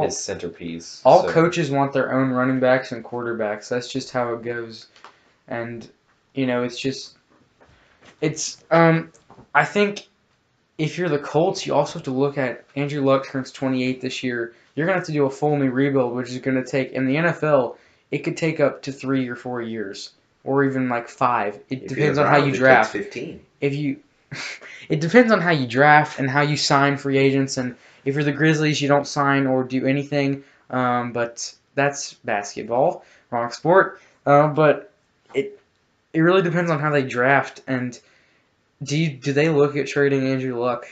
S3: his centerpiece.
S1: All
S3: So-
S1: coaches want their own running backs and quarterbacks. That's just how it goes. And, I think if you're the Colts, you also have to look at Andrew Luck turns 28 this year. You're going to have to do a full new rebuild, which is going to take, in the NFL, it could take up to 3 or 4 years. Or even 5. It depends on how you draft.
S2: 15.
S1: It depends on how you draft and how you sign free agents, and if you're the Grizzlies, you don't sign or do anything. But that's basketball, wrong sport. But it really depends on how they draft. And do they look at trading Andrew Luck?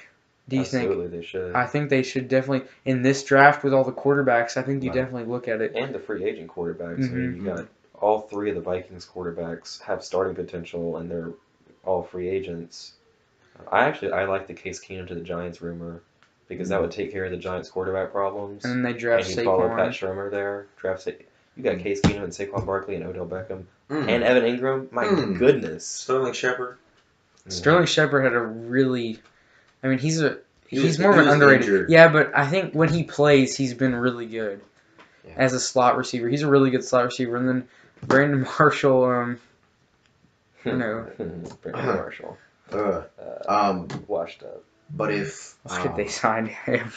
S1: Do you think?
S3: Absolutely, they should.
S1: I think they should definitely in this draft with all the quarterbacks. I think you
S2: Right.
S1: definitely look at it.
S3: And the free agent quarterbacks. I mean,
S1: Mhm.
S3: you got all 3 of the Vikings quarterbacks have starting potential, and they're all free agents. I like the Case Keenum to the Giants rumor because that would take care of the Giants quarterback problems.
S1: And then they draft
S3: and you follow Pat
S1: Saquon.
S3: Shurmur there. You got Case Keenum and Saquon Barkley and Odell Beckham
S2: Mm.
S3: and Evan Ingram. My
S2: Mm.
S3: goodness.
S2: Sterling Shepard.
S1: Sterling Shepard had a really. I mean, he's
S2: was-
S1: more of
S2: he
S1: an
S2: was
S1: underrated.
S2: injured.
S1: Yeah, but I think when he plays, he's been really good
S2: Yeah.
S1: as a slot receiver. He's a really good slot receiver. And then Brandon Marshall. I know.
S3: Brandon Marshall.
S2: Uh,
S3: Washed up.
S2: But if
S1: Look if they signed him.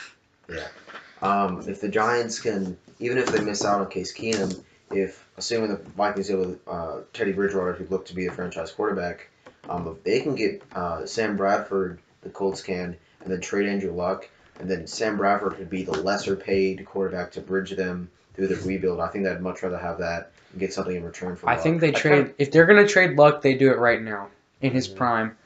S2: if the Giants can, even if they miss out on Case Keenum, if assuming the Vikings deal with Teddy Bridgewater, who looked to be a franchise quarterback, if they can get Sam Bradford, the Colts can, and then trade Andrew Luck, and then Sam Bradford could be the lesser paid quarterback to bridge them through the rebuild. I think I'd much rather have that and get something in return for
S1: I
S2: Luck.
S1: think they trade if they're gonna trade Luck, they do it right now in his prime.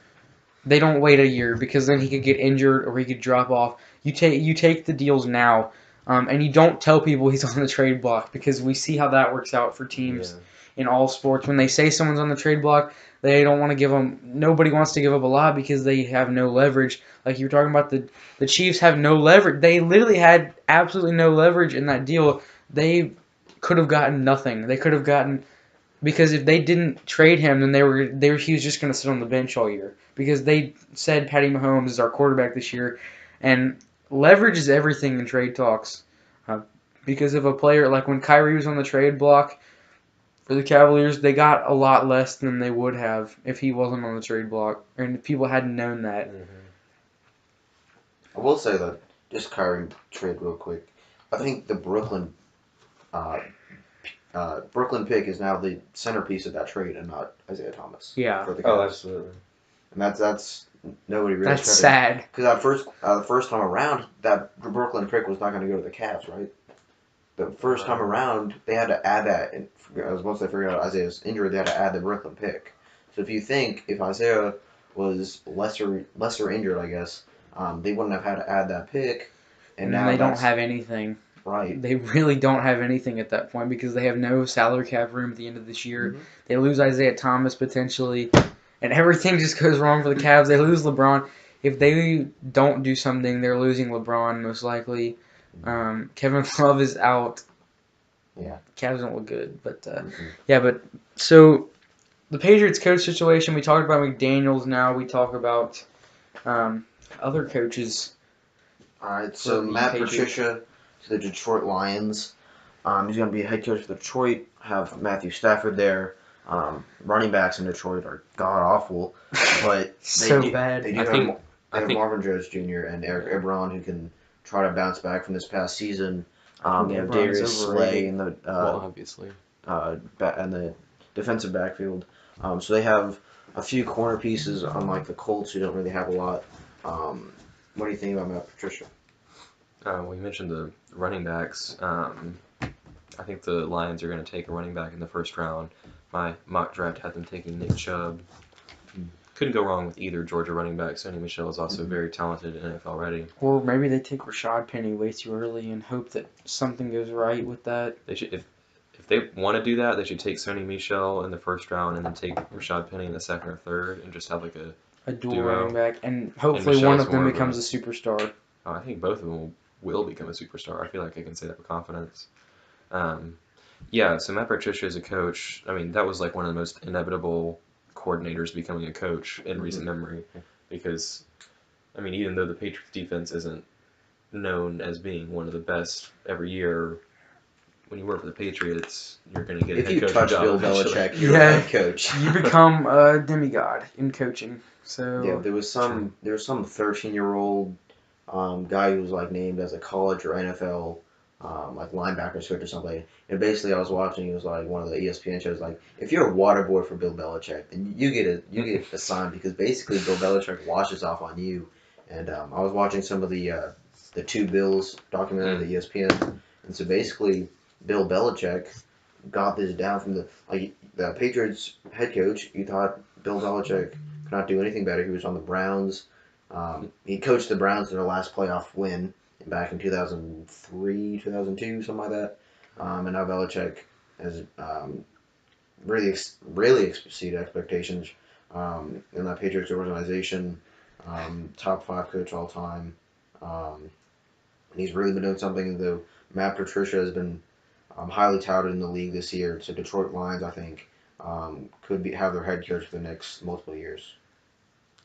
S1: They don't wait a year because then he could get injured or he could drop off. You take the deals now, and you don't tell people he's on the trade block because we see how that works out for teams in all sports. When they say someone's on the trade block, they don't want to give them. Nobody wants to give up a lot because they have no leverage. Like you were talking about, the Chiefs have no leverage. They literally had absolutely no leverage in that deal. They could have gotten nothing. They could have gotten. Because if they didn't trade him, then he was just going to sit on the bench all year. Because they said Patty Mahomes is our quarterback this year, and leverage is everything in trade talks. Because of a player like when Kyrie was on the trade block for the Cavaliers, they got a lot less than they would have if he wasn't on the trade block, and if people hadn't known that.
S2: I will say that just Kyrie trade real quick. I think the Brooklyn pick is now the centerpiece of that trade and not Isaiah Thomas.
S1: Yeah.
S2: For the
S3: Oh,
S2: Cavs.
S3: absolutely.
S2: And that's nobody really.
S1: That's sad.
S2: Because the first time around, that Brooklyn pick was not going to go to the Cavs, right? The first time around, they had to add that. And once they figured out Isaiah's injury, they had to add the Brooklyn pick. So if you think if Isaiah was lesser injured, I guess, they wouldn't have had to add that pick.
S1: And now they don't have anything.
S2: Right.
S1: They really don't have anything at that point because they have no salary cap room at the end of this year. They lose Isaiah Thomas potentially, and everything just goes wrong for the Cavs. They lose LeBron. If they don't do something, they're losing LeBron most likely. Kevin Love is out.
S2: Yeah.
S1: Cavs don't look good, but but so the Patriots coach situation. We talked about McDaniels. Now we talk about other coaches.
S2: All right. So Matt
S1: Patriots.
S2: Patricia to the Detroit Lions. He's going to be a head coach for Detroit. Have Matthew Stafford there. Running backs in Detroit are god awful, but
S1: Bad.
S2: They have Marvin Jones Jr. and Eric Ebron who can try to bounce back from this past season. They have Darius Slay in the
S3: obviously
S2: and the defensive backfield. So they have a few corner pieces, unlike the Colts, who don't really have a lot. What do you think about Matt Patricia?
S3: Well, you mentioned the running backs. I think the Lions are going to take a running back in the first round. My mock draft had them taking Nick Chubb. Couldn't go wrong with either Georgia running back. Sony Michel is also very talented in NFL ready.
S1: Or maybe they take Rashad Penny way too early and hope that something goes right with that.
S3: They should, if they want to do that, they should take Sony Michel in the first round and then take Rashad Penny in the second or third and just have like
S1: a dual
S3: duo.
S1: running back, and hopefully one of them becomes a superstar.
S3: I think both of them will become a superstar. I feel like I can say that with confidence. So Matt Patricia is a coach. I mean, that was like one of the most inevitable coordinators becoming a coach in recent memory, because, I mean, even though the Patriots defense isn't known as being one of the best every year, when you work for the Patriots, you're going to get a head coach job.
S2: If you touch Bill
S3: eventually.
S2: Belichick, you're a head coach.
S1: You become a demigod in coaching. So
S2: yeah, there was some 13-year-old guy who was like named as a college or NFL like linebackers coach or something. And basically, I was watching. It was like one of the ESPN shows. Like, if you're a water boy for Bill Belichick, then you get assigned because basically Bill Belichick washes off on you. And I was watching some of the Two Bills documentary on the ESPN, and so basically Bill Belichick got this down from the Patriots head coach. You thought Bill Belichick could not do anything better. He was on the Browns. He coached the Browns in their last playoff win back in 2003, 2002, something like that. And now Belichick has really exceeded expectations in that Patriots organization. Top 5 coach all time. He's really been doing something, though. Matt Patricia has been highly touted in the league this year. So Detroit Lions, I think, could have their head coach for the next multiple years.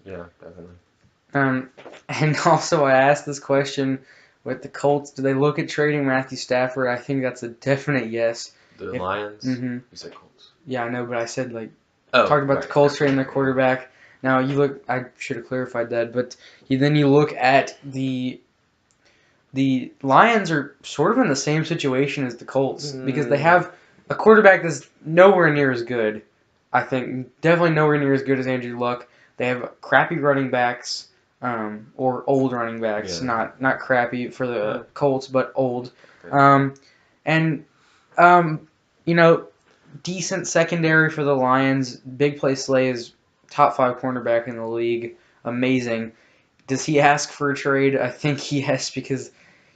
S3: Yeah, definitely.
S1: And also I asked this question with the Colts. Do they look at trading Matthew Stafford? I think that's a definite yes.
S3: The Lions?
S1: Mm-hmm.
S3: You said Colts.
S1: Yeah, I know, but I said talked about the Colts trading their quarterback. Now you look. I should have clarified that, but then you look at the Lions are sort of in the same situation as the Colts because they have a quarterback that's nowhere near as good. I think definitely nowhere near as good as Andrew Luck. They have crappy running backs, or old running backs, not crappy for the Colts, but old. And you know, decent secondary for the Lions. Big Play Slay is top 5 cornerback in the league. Amazing. Does he ask for a trade? I think yes, because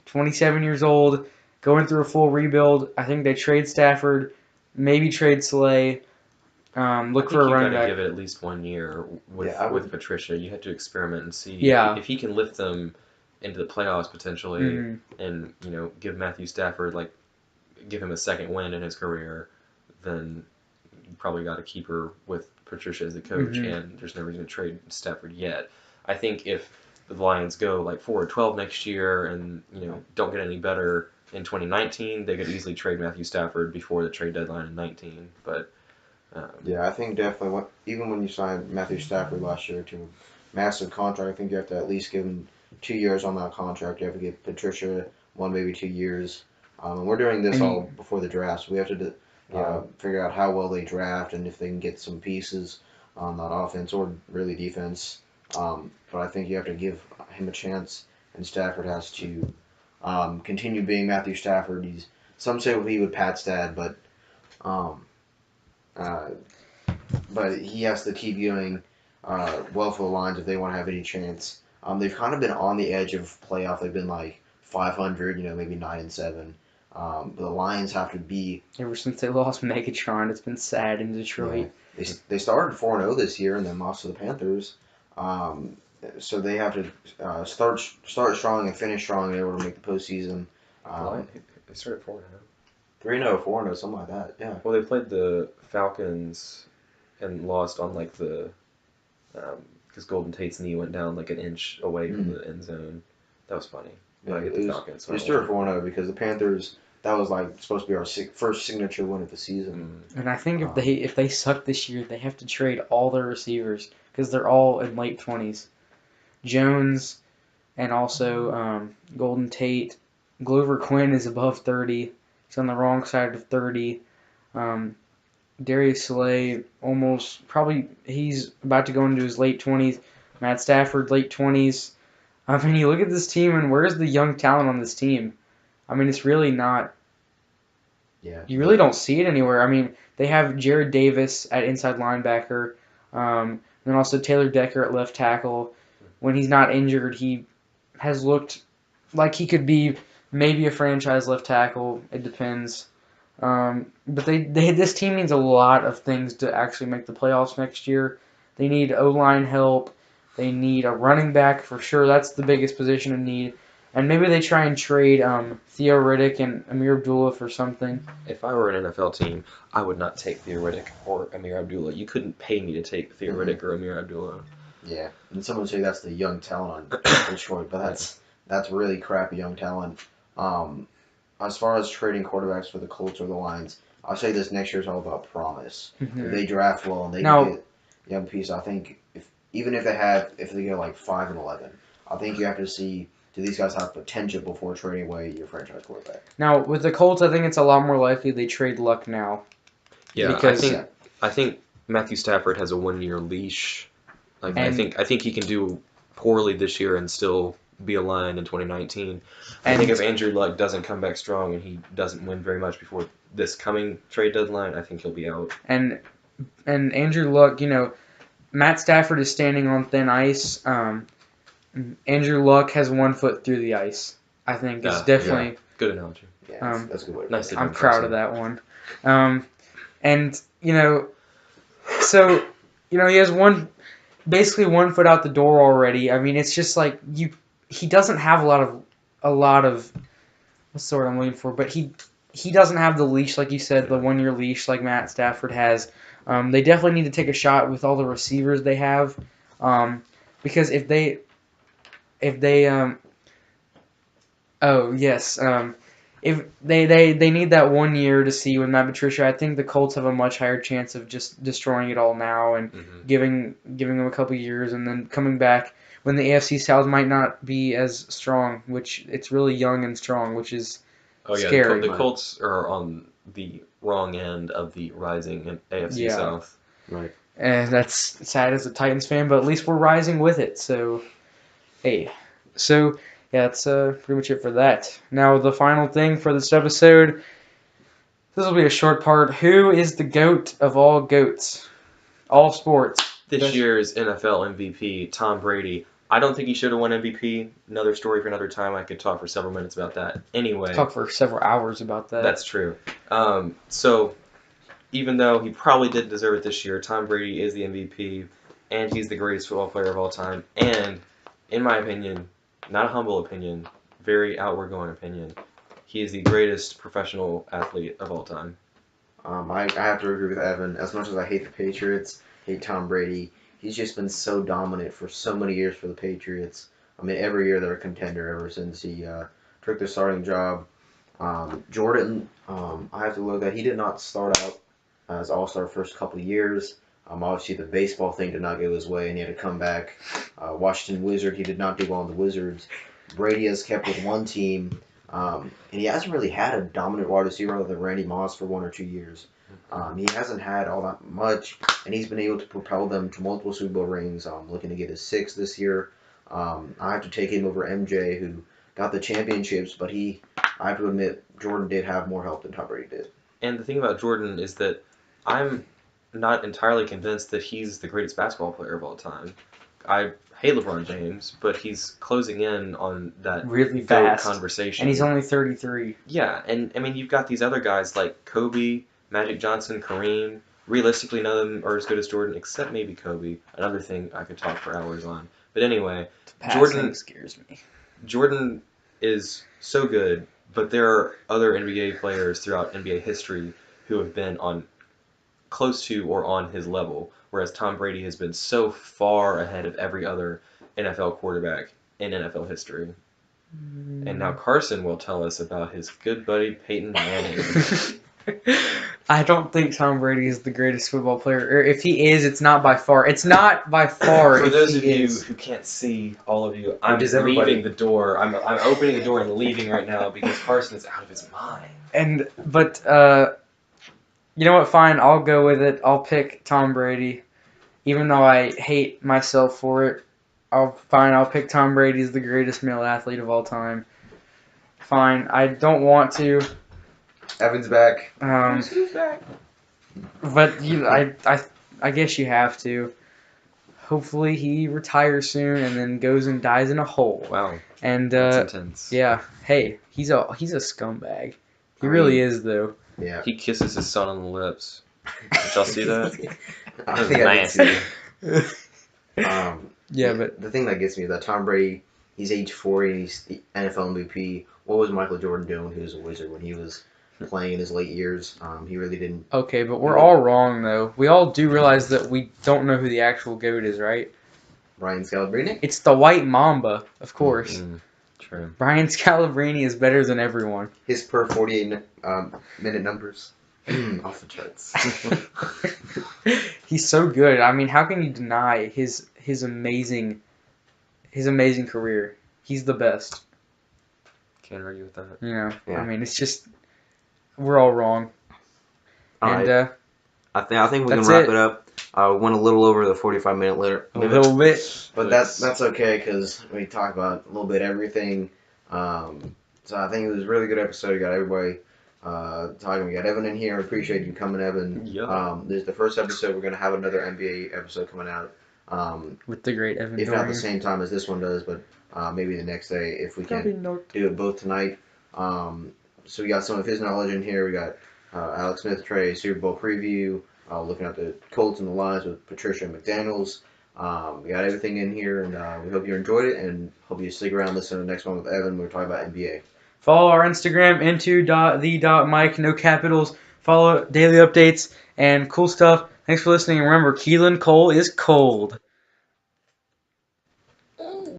S1: 27 years old, going through a full rebuild. I think they trade Stafford, maybe trade Slay. Look for a running back.
S3: You got to give it at least 1 year with Patricia. You have to experiment and see if he can lift them into the playoffs potentially, and give Matthew Stafford give him a second win in his career. Then you probably got to keep her with Patricia as the coach, and there's no reason to trade Stafford yet. I think if the Lions go 4-12 next year and don't get any better in 2019, they could easily trade Matthew Stafford before the trade deadline in 19. But
S2: yeah, I think definitely even when you signed Matthew Stafford last year to a massive contract, I think you have to at least give him 2 years on that contract. You have to give Patricia 1, maybe 2 years. And we're doing this all before the draft, so we have to figure out how well they draft and if they can get some pieces on that offense or really defense. But I think you have to give him a chance, and Stafford has to continue being Matthew Stafford. Some say he would Pat Stad, but he has to keep going well for the Lions if they want to have any chance. They've kind of been on the edge of playoff. They've been 500, maybe 9-7. But the Lions have to be.
S1: Ever since they lost Megatron, it's been sad in Detroit.
S2: Yeah, they started 4-0 this year and then lost to the Panthers. So they have to start strong and finish strong in order to make the postseason.
S3: They started 4-0.
S2: 3-0, 4-0, something like that. Yeah.
S3: Well, they played the Falcons and lost on because Golden Tate's knee went down an inch away from the end zone. That was funny.
S2: Yeah, it was 3-4-0 because the Panthers. That was supposed to be our first signature win of the season.
S1: And I think if they suck this year, they have to trade all their receivers because they're all in late 20s. Jones and also Golden Tate. Glover Quinn is above 30. He's on the wrong side of 30. Darius Slay he's about to go into his late 20s. Matt Stafford, late 20s. I mean, you look at this team, and where's the young talent on this team? I mean, it's really not.
S2: Yeah.
S1: You really don't see it anywhere. I mean, they have Jared Davis at inside linebacker, and then also Taylor Decker at left tackle. When he's not injured, he has looked like he could be maybe a franchise left tackle. It depends. But this team needs a lot of things to actually make the playoffs next year. They need O-line help. They need a running back for sure. That's the biggest position of need. And maybe they try and trade Theo Riddick and Amir Abdullah for something.
S3: If I were an NFL team, I would not take Theo Riddick or Amir Abdullah. You couldn't pay me to take Theo Riddick or Amir Abdullah.
S2: Yeah, and someone would say that's the young talent on Detroit, but that's really crappy young talent. As far as trading quarterbacks for the Colts or the Lions, I'll say this next year is all about promise. If they draft well and they can get young piece, I think even if they go 5-11, I think you have to see, do these guys have potential before trading away your franchise quarterback?
S1: Now, with the Colts, I think it's a lot more likely they trade Luck now.
S3: Yeah, because I think Matthew Stafford has a 1-year leash. I think he can do poorly this year and still be aligned in 2019. I think if Andrew Luck doesn't come back strong and he doesn't win very much before this coming trade deadline, I think he'll be out.
S1: And Andrew Luck, Matt Stafford is standing on thin ice. Andrew Luck has 1 foot through the ice. I think it's definitely
S3: good analogy.
S2: Yeah, that's a good way.
S3: Nice.
S1: I'm proud of that one. So he has basically 1 foot out the door already. I mean, it's just he doesn't have a lot of what's the word I'm looking for, but he doesn't have the leash, like you said, the 1-year leash like Matt Stafford has. They definitely need to take a shot with all the receivers they have, because if they if they need that 1 year to see with Matt Patricia. I think the Colts have a much higher chance of just destroying it all now and giving them a couple years and then coming back when the AFC South might not be as strong, which it's really young and strong, which is scary.
S3: The Colts are on the wrong end of the rising AFC South.
S2: Right.
S1: And that's sad as a Titans fan, but at least we're rising with it. So, hey. So, yeah, that's pretty much it for that. Now, the final thing for this episode. This will be a short part. Who is the GOAT of all GOATs? All sports.
S3: This year's NFL MVP, Tom Brady. I don't think he should have won MVP. Another story for another time. I could talk for several minutes about that. Anyway.
S1: Talk for several hours about that.
S3: That's true. So, even though he probably did deserve it this year, Tom Brady is the MVP, and he's the greatest football player of all time. And, in my opinion, not a humble opinion, very outward going opinion, he is the greatest professional athlete of all time.
S2: I have to agree with Evan. As much as I hate the Patriots, hate Tom Brady, he's just been so dominant for so many years for the Patriots. I mean, every year they're a contender ever since he took the starting job. Jordan, I have to look at. He did not start out as All-Star first couple of years. Obviously, the baseball thing did not go his way, and he had to come back. Washington Wizard, he did not do well in the Wizards. Brady has kept with one team, and he hasn't really had a dominant wide receiver other than Randy Moss for 1 or 2 years. He hasn't had all that much, and he's been able to propel them to multiple Super Bowl rings. Looking to get his 6th this year. I have to take him over MJ, who got the championships, but I have to admit, Jordan did have more help than Tom Brady did.
S3: And the thing about Jordan is that I'm not entirely convinced that he's the greatest basketball player of all time. I hate LeBron James, but he's closing in on that
S1: really fast
S3: conversation.
S1: And he's only 33.
S3: Yeah, and I mean, you've got these other guys like Kobe, Magic Johnson, Kareem. Realistically, none of them are as good as Jordan, except maybe Kobe. Another thing I could talk for hours on. But anyway,
S1: Jordan scares me.
S3: Jordan is so good, but there are other NBA players throughout NBA history who have been on close to or on his level, whereas Tom Brady has been so far ahead of every other NFL quarterback in NFL history. And now Carson will tell us about his good buddy Peyton Manning.
S1: I don't think Tom Brady is the greatest football player. Or if he is, it's not by far. It's not by far.
S3: For those of you who can't see, all of you, I'm just leaving the door. I'm opening the door and leaving right now because Carson is out of his mind.
S1: But you know what? Fine, I'll go with it. I'll pick Tom Brady, even though I hate myself for it. I'll pick Tom Brady as the greatest male athlete of all time. Fine, I don't want to.
S2: Evan's back.
S3: Who's back?
S1: But I guess you have to. Hopefully he retires soon and then goes and dies in a hole.
S3: Wow.
S1: And
S3: that's intense.
S1: Yeah. Hey, he's a scumbag. He really is though.
S2: Yeah.
S3: He kisses his son on the lips. Did y'all see that?
S2: I think I did see that.
S1: Yeah, but
S2: the thing that gets me is that Tom Brady, he's age 40 and he's the NFL MVP. What was Michael Jordan doing? He was a wizard when he was playing in his late years. He really didn't.
S1: Okay, but we're all wrong though. We all do realize that we don't know who the actual GOAT is, right?
S2: Brian Scalabrine?
S1: It's the White Mamba, of course.
S3: True.
S1: Brian Scalabrine is better than everyone.
S2: His per 48 minute numbers. Off the charts.
S1: He's so good. I mean, how can you deny his amazing career? He's the best.
S3: Can't argue with that.
S1: You know,
S2: Yeah.
S1: I mean, it's just we're all wrong.
S2: And I think we can wrap it up. We went a little over the 45-minute limit.
S1: A little bit,
S2: But that's okay because we talked about a little bit everything. So I think it was a really good episode. We got everybody talking. We got Evan in here. We appreciate you coming, Evan.
S3: Yeah.
S2: This is the first episode. We're going to have another NBA episode coming out.
S1: with the great Evan
S2: If
S1: Dorian.
S2: not the same time as this one does, but maybe the next day if we can do it both tonight. So we got some of his knowledge in here. We got Alex Smith Trey Super Bowl preview, looking at the Colts and the Lions with Patricia and McDonald's. We got everything in here, and we hope you enjoyed it, and hope you stick around and listen to the next one with Evan. We're talking about NBA.
S1: Follow our Instagram into.the.mike, no capitals. Follow daily updates and cool stuff. Thanks for listening. And remember, Keelan Cole is cold.